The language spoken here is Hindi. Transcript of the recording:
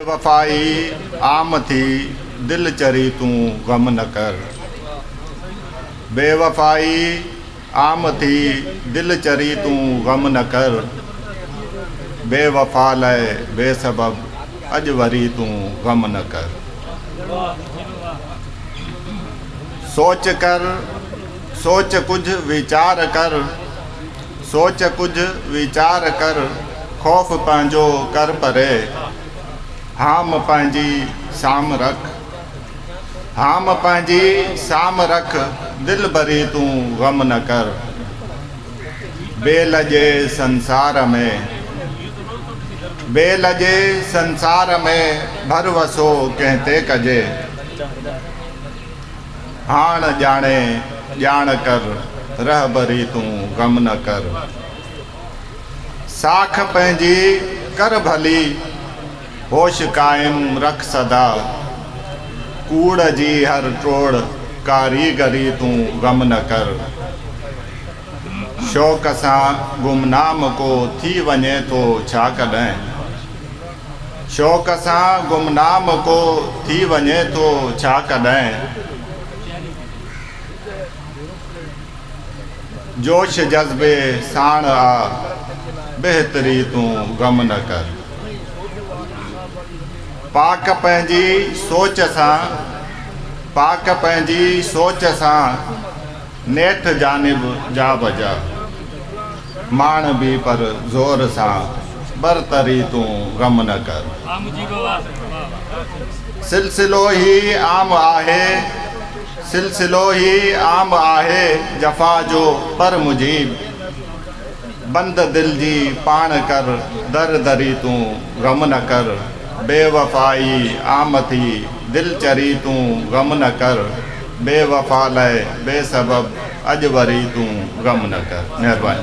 वफ़ाई आम थी दिल चरी तू गम न कर। बेवफ़ाई आम थी दिल चरी तू गम न कर। बेवफ़ा लाए बेसबब अज वरी तू गम न कर। सोच कर सोच कुछ विचार कर। सोच कुछ विचार कर खौफ पंहिंजो कर परे। हाम पंहिंजी साम रख। हाम पंहिंजी साम रख दिल भरी तू गम न कर। बेलजे संसार में बेलजे संसार में भरवसो कंहिं कजे। हाण जाने जान कर रह भरी तू गम न कर। साख पंहिंजी कर भली होश कायम रख सदा। कूड़ जी हर टोड़ कारीगरी तू गम न कर। शौक़ सां गुमनाम को थी वञे तो छा कॾहिं। शौक़ सां गुमनाम को थी वञे तो छा कॾहिं। जोश जज्बे साण आ बेहतरी तू गम न कर। पाक पंहिंजी सोच सां पाक पंहिंजी सोच सां नेठ जानिब जा बजा। माण भी पर ज़ोर सां बरतरी तू गम न कर। सिलसिलो ही आम आहे सिलसिलो ही आम आहे जफ़ा जो पर मुजीब। बंद दिल जी पाण कर दर दरी तू गम न कर। बेवफ़ाई आम थी दिल चरी तू गम न कर। बेवफ़ा लाए बेसबब अज वरी तू गम न कर। महिरबानी।